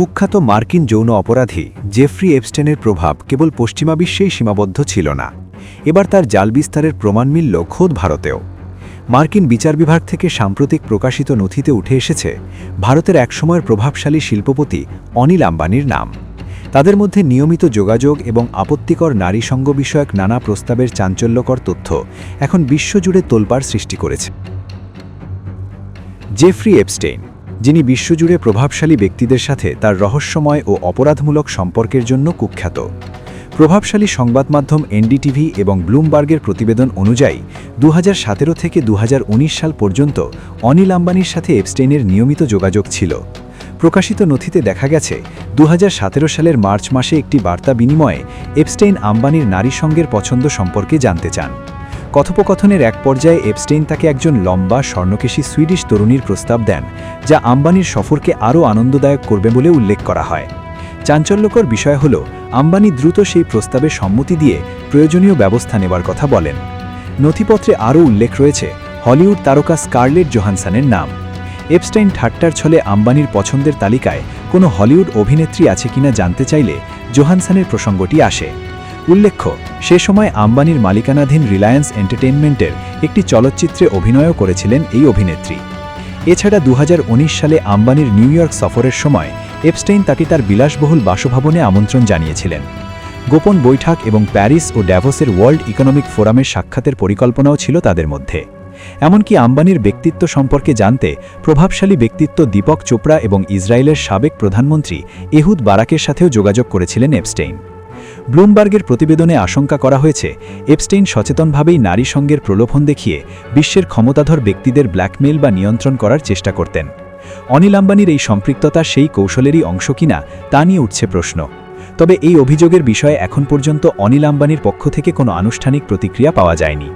কুখ্যাত মার্কিন যৌন অপরাধী জেফ্রি এপস্টেনের প্রভাব কেবল পশ্চিমা বিশ্বেই সীমাবদ্ধ ছিল না। এবার তার জাল বিস্তারের প্রমাণ মিলল খোদ ভারতেও। মার্কিন বিচার বিভাগ থেকে সাম্প্রতিক প্রকাশিত নথিতে উঠে এসেছে ভারতের একসময়ের প্রভাবশালী শিল্পপতি অনিল আম্বানির নাম। তাদের মধ্যে নিয়মিত যোগাযোগ এবং আপত্তিকর নারী সঙ্গ বিষয়ক নানা প্রস্তাবের চাঞ্চল্যকর তথ্য এখন বিশ্বজুড়ে তোলপাড় সৃষ্টি করেছে। জেফ্রি এপস্টেইন, যিনি বিশ্বজুড়ে প্রভাবশালী ব্যক্তিদের সাথে তার রহস্যময় ও অপরাধমূলক সম্পর্কের জন্য কুখ্যাত। প্রভাবশালী সংবাদ মাধ্যম এনডিটিভি এবং ব্লুমবার্গের প্রতিবেদন অনুযায়ী 2017 থেকে 2019 সাল পর্যন্ত অনিল আম্বানির সাথে এপস্টেইনের নিয়মিত যোগাযোগ ছিল। প্রকাশিত নথিতে দেখা গেছে 2017 সালের মার্চ মাসে একটি বার্তা বিনিময়ে এপস্টেইন আম্বানির নারী সঙ্গের পছন্দ সম্পর্কে জানতে চান। কথোপকথনের এক পর্যায়ে এপস্টেইন তাকে একজন লম্বা স্বর্ণকেশী সুইডিশ তরুণীর প্রস্তাব দেন, যা আম্বানির সফরকে আরও আনন্দদায়ক করবে বলে উল্লেখ করা হয়। চাঞ্চল্যকর বিষয় হল, আম্বানি দ্রুত সেই প্রস্তাবে সম্মতি দিয়ে প্রয়োজনীয় ব্যবস্থা নেবার কথা বলেন। নথিপত্রে আরও উল্লেখ রয়েছে হলিউড তারকা স্কারলেট জোহানসনের নাম। এপস্টেইন ঠাট্টার ছলে আম্বানির পছন্দের তালিকায় কোনো হলিউড অভিনেত্রী আছে কিনা জানতে চাইলে জোহানসনের প্রসঙ্গটি আসে। উল্লেখ্য, সে সময় আম্বানির মালিকানাধীন রিলায়েন্স এন্টারটেইনমেন্টের একটি চলচ্চিত্রে অভিনয়ও করেছিলেন এই অভিনেত্রী। এছাড়া 2019 সালে আম্বানির নিউ ইয়র্ক সফরের সময় এপস্টেইন তাকে তার বিলাসবহুল বাসভবনে আমন্ত্রণ জানিয়েছিলেন। গোপন বৈঠক এবং প্যারিস ও ড্যাভোসের ওয়ার্ল্ড ইকোনমিক ফোরামের সাক্ষাতের পরিকল্পনাও ছিল তাদের মধ্যে। এমনকি আম্বানির ব্যক্তিত্ব সম্পর্কে জানতে প্রভাবশালী ব্যক্তিত্ব দীপক চোপড়া এবং ইসরায়েলের সাবেক প্রধানমন্ত্রী এহুদ বারাকের সাথেও যোগাযোগ করেছিলেন এপস্টেইন। ব্লুমবার্গের প্রতিবেদনে আশঙ্কা করা হয়েছে এপস্টেইন সচেতনভাবেই নারী সঙ্গের প্রলোভন দেখিয়ে বিশ্বের ক্ষমতাধর ব্যক্তিদের ব্ল্যাকমেইল বা নিয়ন্ত্রণ করার চেষ্টা করতেন। অনিল আম্বানির এই সম্পৃক্ততা সেই কৌশলেরই অংশ কিনা তা নিয়ে উঠছে প্রশ্ন। তবে এই অভিযোগের বিষয়ে এখন পর্যন্ত অনিল আম্বানির পক্ষ থেকে কোনো আনুষ্ঠানিক প্রতিক্রিয়া পাওয়া যায়নি।